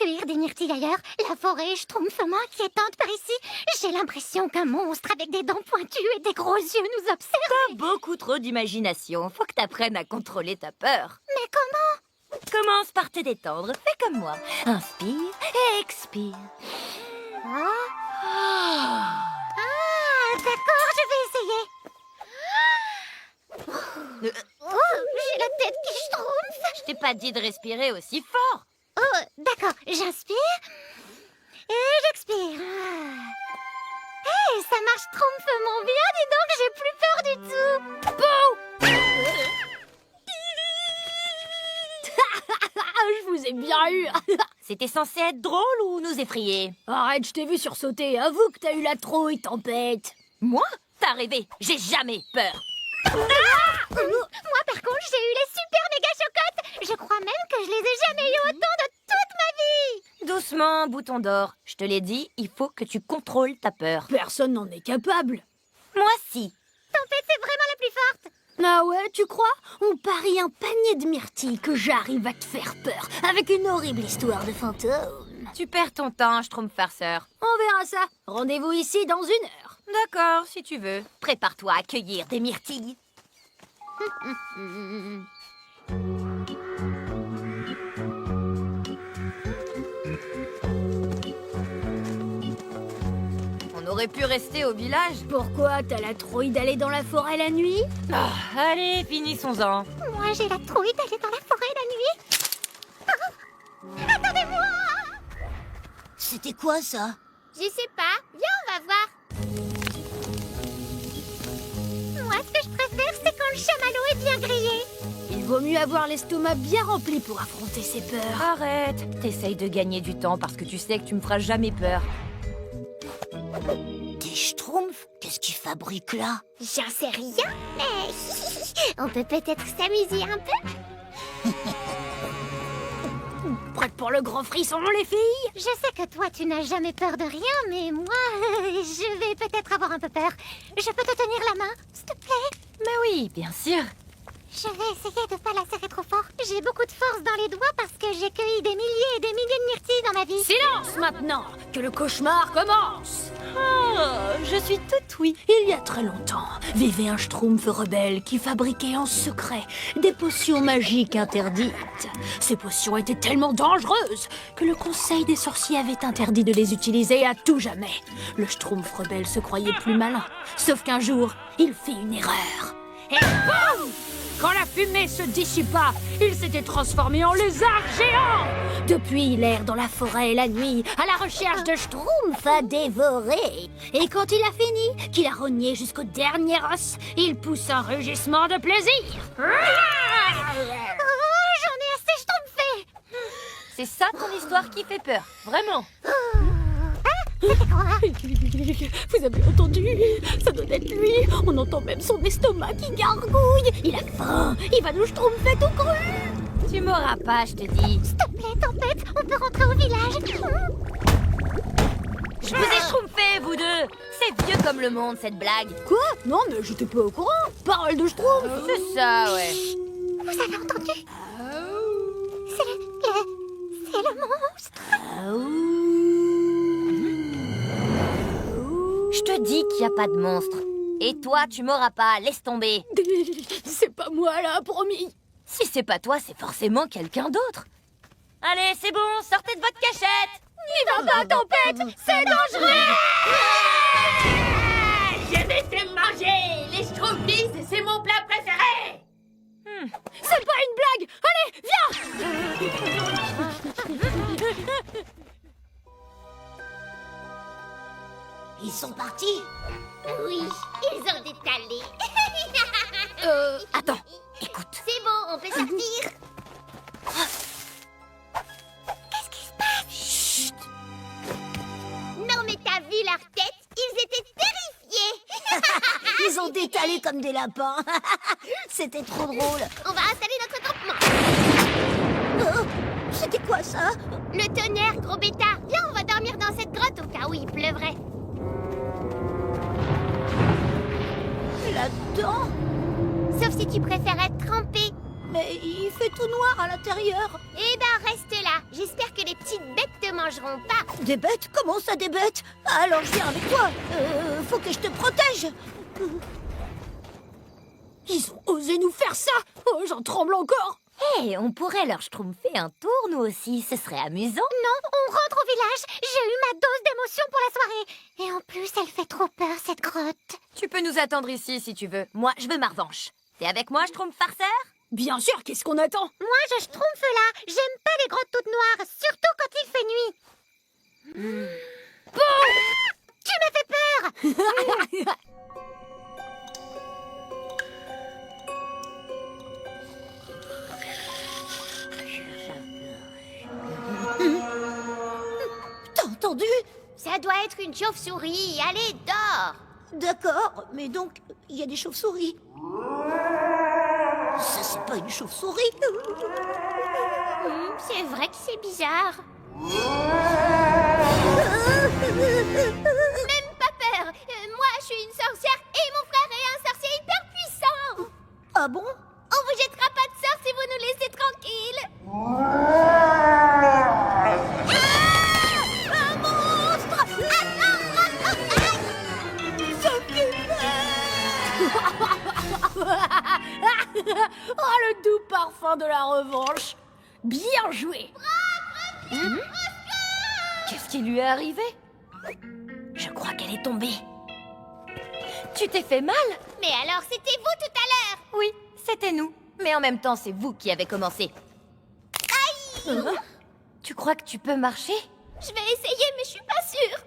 cueillir des myrtilles ailleurs. La forêt est schtroumpfement inquiétante par ici. J'ai l'impression qu'un monstre avec des dents pointues et des gros yeux nous observe. T'as beaucoup trop d'imagination. Faut que t'apprennes à contrôler ta peur. Mais comment? Commence par te détendre. Fais comme moi. Inspire et expire. Ah, d'accord, je vais essayer. Oh, j'ai la tête qui schtroumpfe. Je t'ai pas dit de respirer aussi fort. Oh, d'accord, j'inspire et j'expire. Hey, ça marche schtroumpfement bien, dis donc, j'ai plus peur du tout. Je vous ai bien eu. C'était censé être drôle ou nous effrayer? Arrête, je t'ai vu sursauter. Avoue que t'as eu la trouille, tempête. Moi? T'as rêvé. J'ai jamais peur. Moi, par contre, j'ai eu les super méga chocottes. Je crois même que je les ai jamais eu autant de toute ma vie. Doucement, bouton d'or. Je te l'ai dit, il faut que tu contrôles ta peur. Personne n'en est capable. Moi, si. Tempête, c'est vraiment la plus forte. Ah ouais, tu crois? On parie un panier de myrtilles que j'arrive à te faire peur avec une horrible histoire de fantôme. Tu perds ton temps, Schtroumpf farceur. On verra ça. Rendez-vous ici dans 1 heure. D'accord, si tu veux. Prépare-toi à cueillir des myrtilles. On aurait pu rester au village. Pourquoi? T'as la trouille d'aller dans la forêt la nuit? Ah, allez, finissons-en. Moi, j'ai la trouille d'aller dans la forêt la nuit. Attendez-moi. C'était quoi ça? Je sais pas. Viens, on va voir. Moi, ce que je préfère, c'est quand le chamallow est bien grillé. Il vaut mieux avoir l'estomac bien rempli pour affronter ses peurs. Arrête. T'essayes de gagner du temps parce que tu sais que tu me feras jamais peur. Des schtroumpfs? Qu'est-ce qu'ils fabriquent là? J'en sais rien, mais on peut peut-être s'amuser un peu. Prête pour le grand frisson, les filles? Je sais que toi, tu n'as jamais peur de rien, mais moi, je vais peut-être avoir un peu peur. Je peux te tenir la main, s'il te plaît? Mais oui, bien sûr. Je vais essayer de pas la serrer trop fort. J'ai beaucoup de force dans les doigts parce que j'ai cueilli des milliers et des milliers de myrtilles dans ma vie. Silence maintenant, que le cauchemar commence. Oh, je suis toute oui. Il y a très longtemps, vivait un schtroumpf rebelle qui fabriquait en secret des potions magiques interdites. Ces potions étaient tellement dangereuses que le conseil des sorciers avait interdit de les utiliser à tout jamais. Le schtroumpf rebelle se croyait plus malin, sauf qu'un jour, il fit une erreur. Et boum! Quand la fumée se dissipa, il s'était transformé en lézard géant. Depuis, il erre dans la forêt la nuit, à la recherche de schtroumpfs à dévorer. Et quand il a fini, qu'il a rogné jusqu'au dernier os, il pousse un rugissement de plaisir. Oh, j'en ai assez schtroumpfé. C'est ça ton histoire qui fait peur. Vraiment. C'était quoi? Vous avez entendu? Ça doit être lui. On entend même son estomac qui gargouille. Il a faim. Il va nous schtroumpfer tout cru. Tu m'auras pas, je te dis. S'il te plaît, Tempête, on peut rentrer au village. Je vous ai schtroumpfé, vous deux. C'est vieux comme le monde, cette blague. Quoi? Non, mais j'étais pas au courant. Parole de schtroumpf. C'est ça, ouais. Vous avez entendu? C'est le monstre. Je te dis qu'il n'y a pas de monstre. Et toi, tu m'auras pas, laisse tomber. C'est pas moi là, promis. Si c'est pas toi, c'est forcément quelqu'un d'autre. Allez, c'est bon, sortez de votre cachette. Il va pas, Tempête. C'est dangereux. Je vais te manger. Les schtroumpfs, c'est mon plat préféré. C'est pas une blague. Allez, viens. Ils sont partis? Oui, ils ont détalé. Attends, écoute. C'est bon, on peut sortir. Qu'est-ce qui se passe? Chut. Non, mais t'as vu leur tête? Ils étaient terrifiés. Ils ont détalé comme des lapins. C'était trop drôle. On va installer notre campement. C'était quoi ça? Le tonnerre, gros bêtard. Viens, on va dormir dans cette grotte au cas où il pleuvrait. Là-dedans? Sauf si tu préfères être trempé. Mais il fait tout noir à l'intérieur. Eh ben, reste là. J'espère que les petites bêtes mangeront pas. Des bêtes? Comment ça, des bêtes? Alors je viens avec toi. Faut que je te protège. Ils ont osé nous faire ça. Oh, j'en tremble encore. Hé, on pourrait leur schtroumpfer un tour, nous aussi. Ce serait amusant. Non, on rentre au village. J'ai eu ma dose d'émotion pour la soirée. Et en plus, elle fait trop peur, cette grotte. Tu peux nous attendre ici, si tu veux. Moi, je veux ma revanche. T'es avec moi, schtroumpf farceur? Bien sûr, qu'est-ce qu'on attend? Moi, je schtroumpfe là. J'aime pas les grottes toutes noires, surtout quand il fait nuit. Bon, tu m'as fait peur. T'as entendu? Ça doit être une chauve-souris. Allez, dors. D'accord, mais donc, il y a des chauves-souris. Ça, c'est pas une chauve-souris. C'est vrai que c'est bizarre. Même pas peur. Moi, je suis une sorcière et mon frère est un sorcier hyper puissant. Ah bon? On vous jettera pas de sort si vous nous laissez tranquilles. Un monstre! Oh, le doux parfum de la revanche. Bien joué. Qu'est-ce qui lui est arrivé? Je crois qu'elle est tombée. Tu t'es fait mal? Mais alors, c'était vous tout à l'heure. Oui, c'était nous. Mais en même temps, c'est vous qui avez commencé. Aïe! Tu crois que tu peux marcher? Je vais essayer, mais je suis pas sûre.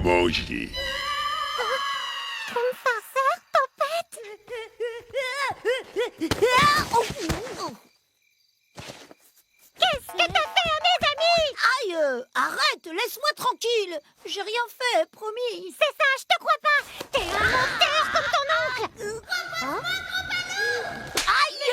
Mangez. Schtroumpf farceur, tempête. Qu'est-ce que t'as fait à mes amis? Aïe, arrête, laisse-moi tranquille. J'ai rien fait, promis. C'est ça, je te crois pas. T'es un menteur comme ton oncle. Aïe!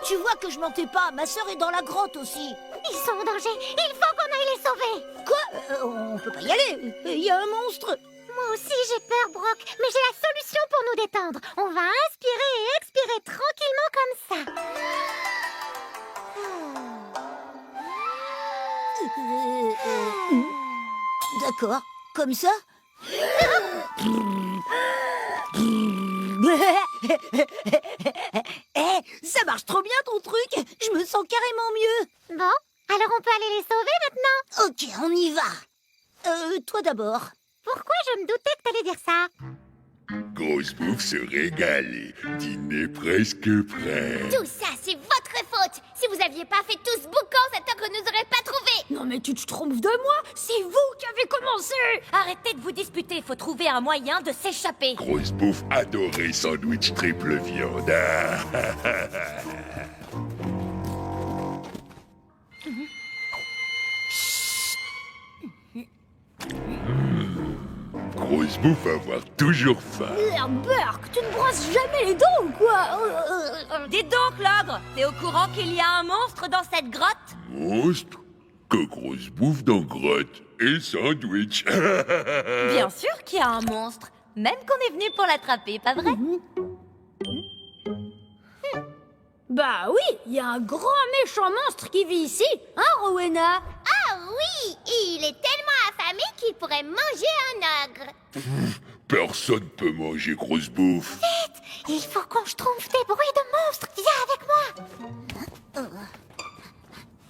Tu vois que je mentais pas, ma sœur est dans la grotte aussi. Ils sont en danger. Il faut qu'on aille les sauver. Quoi? On peut pas y aller. Il y a un monstre. Moi aussi, j'ai peur, Brock. Mais j'ai la solution pour nous détendre. On va inspirer et expirer tranquillement comme ça. D'accord, comme ça? Ça marche trop bien ton truc. Je me sens carrément mieux. Bon, alors on peut aller les sauver maintenant? Ok, on y va. Toi d'abord. Pourquoi je me doutais que t'allais dire ça? Grosse bouffe se régaler. Dîner presque prêt. Tout ça, c'est votre faute. Si vous aviez pas fait tout ce boucan, cet ogre nous aurait pas trouvés. Non mais tu te trompes de moi. C'est vous qui avez commencé. Arrêtez de vous disputer, faut trouver un moyen de s'échapper. Grosse bouffe adorait sandwich triple viande. Grosse bouffe avoir toujours faim. Merde, Burk, tu ne brosses jamais les dents ou quoi? Dites donc, l'ogre, t'es au courant qu'il y a un monstre dans cette grotte? Monstre? Que grosse bouffe dans grotte et sandwich. Bien sûr qu'il y a un monstre, même qu'on est venu pour l'attraper, pas vrai? Bah oui, il y a un grand méchant monstre qui vit ici, hein, Rowena? Ah oui, il est tellement affamé qu'il pourrait manger un ogre. Personne peut manger grosse bouffe. Il faut qu'on schtroumpfe des bruits de monstres. Viens avec moi.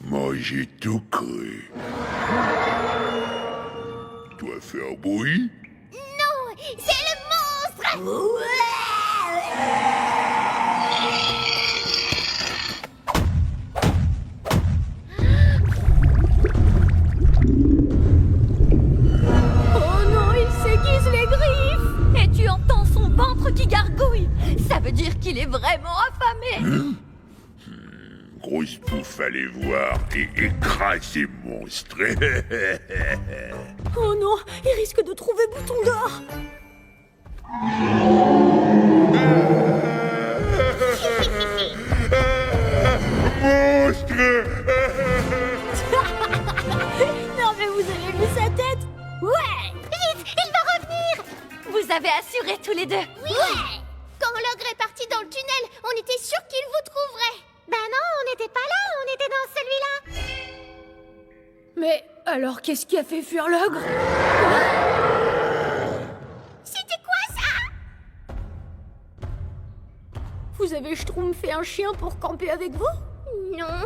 Manger tout cru. Doit faire bruit? Non, c'est le monstre. Oh non, il s'aiguise les griffes! Et tu entends son ventre qui gargouille. Ça veut dire qu'il est vraiment affamé. Grosse bouffe, allez voir et écraser monstre. Oh non, il risque de trouver Bouton d'Or! Monstre! Non mais vous avez vu sa tête? Ouais! Vite, il va revenir. Vous avez assuré tous les deux. Oui. Quand l'ogre est parti dans le tunnel, on était J'étais sûre qu'il vous trouverait. Ben non, on n'était pas là, on était dans celui-là. Mais alors, qu'est-ce qui a fait fuir l'ogre? C'était quoi ça? Vous avez schtroumpfé un chien pour camper avec vous? Non.